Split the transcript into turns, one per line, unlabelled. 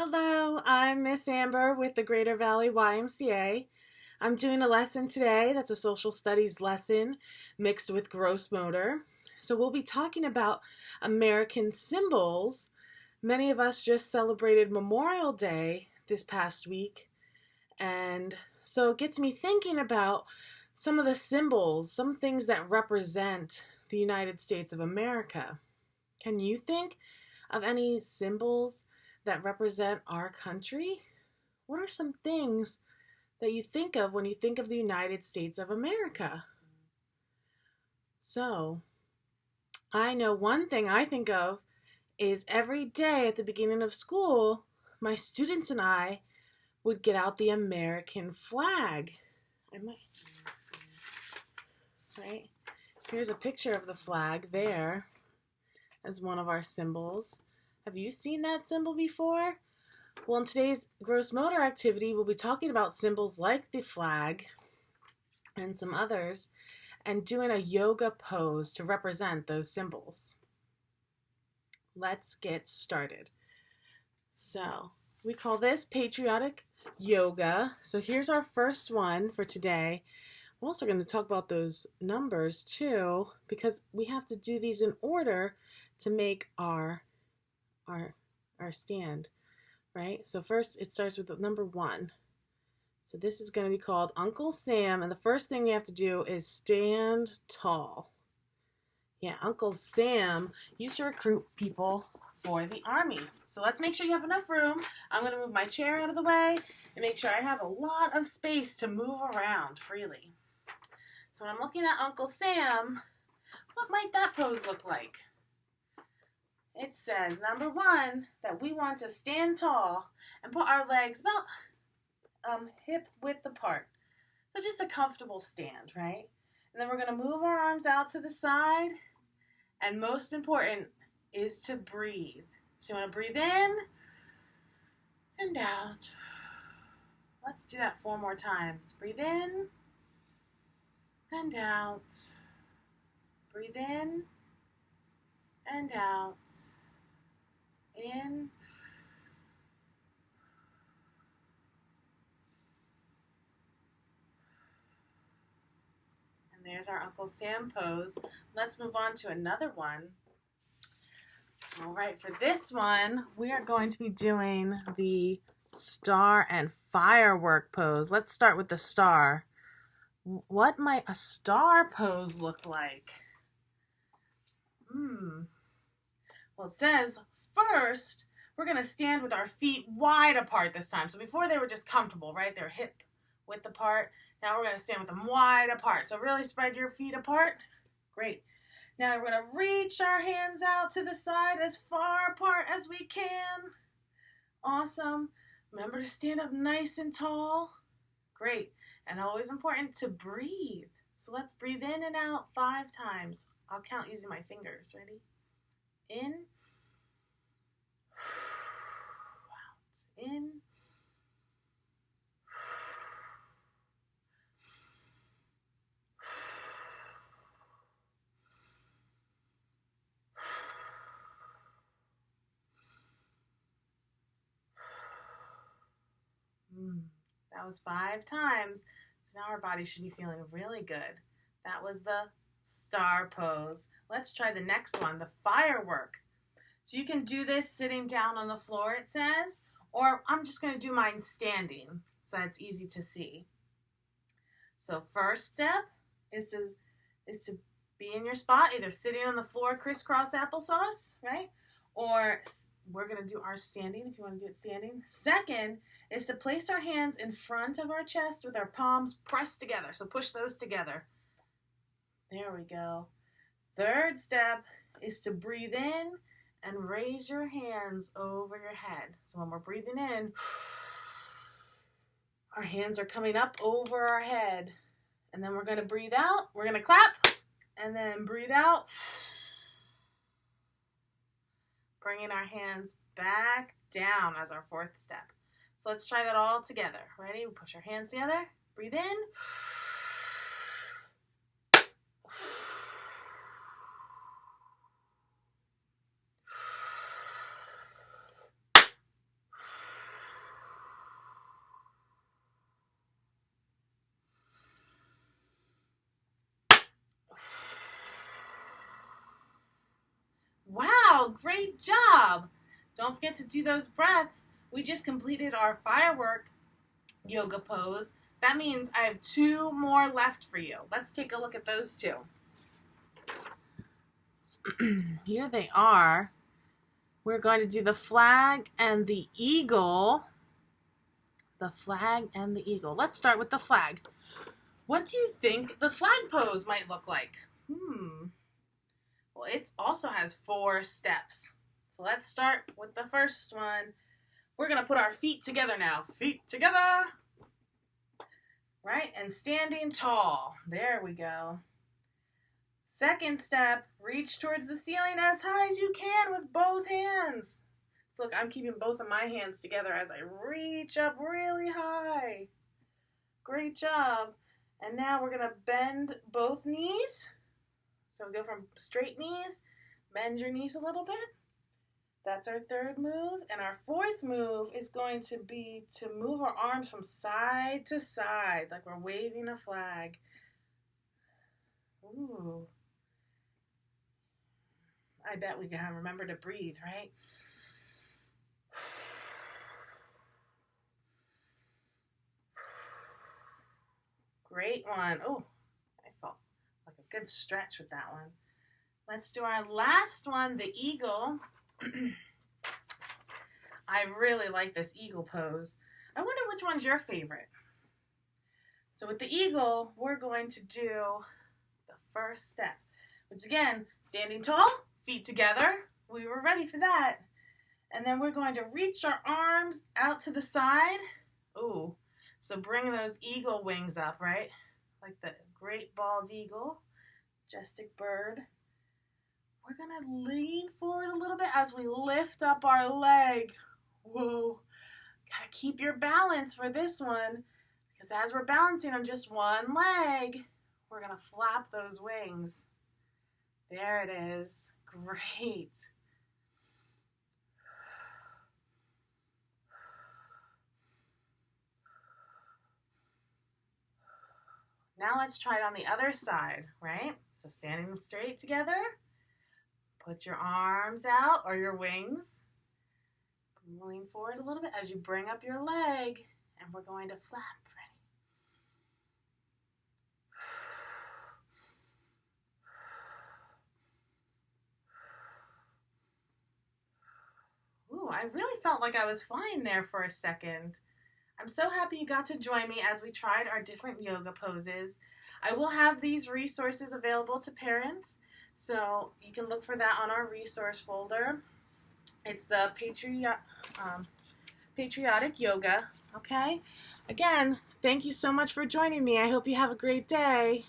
Hello, I'm Miss Amber with the Greater Valley YMCA. I'm doing a lesson today that's a social studies lesson mixed with gross motor. So we'll be talking about American symbols. Many of us just celebrated Memorial Day this past week, and so it gets me thinking about some of the symbols, some things that represent the United States of America. Can you think of any symbols that represent our country? What are some things that you think of when you think of the United States of America? So, I know one thing I think of is every day at the beginning of school, my students and I would get out the American flag. Right? Here's a picture of the flag there as one of our symbols. Have you seen that symbol before? Well, in today's gross motor activity, we'll be talking about symbols like the flag and some others and doing a yoga pose to represent those symbols. Let's get started. So, we call this Patriotic Yoga. So here's our first one for today. We're also going to talk about those numbers too, because we have to do these in order to make our stand, right? So first it starts with the number 1. So this is going to be called Uncle Sam, and the first thing we have to do is stand tall. Yeah, Uncle Sam used to recruit people for the army. So let's make sure you have enough room. I'm going to move my chair out of the way and make sure I have a lot of space to move around freely. So when I'm looking at Uncle Sam, what might that pose look like? It says, number 1, that we want to stand tall and put our legs about hip width apart. So just a comfortable stand, right? And then we're going to move our arms out to the side. And most important is to breathe. So you want to breathe in and out. Let's do that 4 more times. Breathe in and out. Breathe in and out. In and there's our Uncle Sam pose. Let's move on to another one. All right, for this one, we are going to be doing the star and firework pose. Let's start with the star. What might a star pose look like? Well, it says first, we're going to stand with our feet wide apart this time. So before they were just comfortable, right? They're hip width apart. Now we're going to stand with them wide apart. So really spread your feet apart. Great. Now we're going to reach our hands out to the side as far apart as we can. Awesome. Remember to stand up nice and tall. Great. And always important to breathe. So let's breathe in and out 5 times. I'll count using my fingers. Ready? In. Out. In. That was 5 times. So now our body should be feeling really good. That was the star pose. Let's try the next one, the firework. So you can do this sitting down on the floor, it says, or I'm just going to do mine standing so that's easy to see. So first step is to be in your spot, either sitting on the floor crisscross applesauce, right? Or we're going to do our standing if you want to do it standing. Second is to place our hands in front of our chest with our palms pressed together. So push those together. There we go. Third step is to breathe in and raise your hands over your head. So when we're breathing in, our hands are coming up over our head. And then we're going to breathe out. We're going to clap and then breathe out. Bringing our hands back down as our 4th step. So let's try that all together. Ready? We push our hands together. Breathe in. great job. Don't forget to do those breaths. We just completed our firework yoga pose. That means I have 2 more left for you. Let's take a look at those 2. Here they are. We're going to do the flag and the eagle. The flag and the eagle. Let's start with the flag. What do you think the flag pose might look like? Well, it also has 4 steps. So let's start with the first one. We're going to put our feet together now. Feet together. Right? And standing tall. There we go. Second step, reach towards the ceiling as high as you can with both hands. So look, I'm keeping both of my hands together as I reach up really high. Great job. And now we're going to bend both knees. So we go from straight knees, bend your knees a little bit. That's our third move. And our fourth move is going to be to move our arms from side to side, like we're waving a flag. Ooh. I bet we gotta remember to breathe, right? Great one. Oh, I felt like a good stretch with that one. Let's do our last one, the eagle. I really like this eagle pose. I wonder which one's your favorite. So with the eagle, we're going to do the first step, which again, standing tall, feet together. We were ready for that. And then we're going to reach our arms out to the side. Ooh, so bring those eagle wings up, right? Like the great bald eagle, majestic bird. We're going to lean forward a little bit as we lift up our leg. Whoa, gotta keep your balance for this one, because as we're balancing on just one leg, we're going to flap those wings. There it is. Great. Now let's try it on the other side, right? So standing straight together. Put your arms out or your wings. Lean forward a little bit as you bring up your leg, and we're going to flap. Ooh, I really felt like I was flying there for a second. I'm so happy you got to join me as we tried our different yoga poses. I will have these resources available to parents, so you can look for that on our resource folder. It's the Patriotic Yoga, okay? Again, thank you so much for joining me. I hope you have a great day.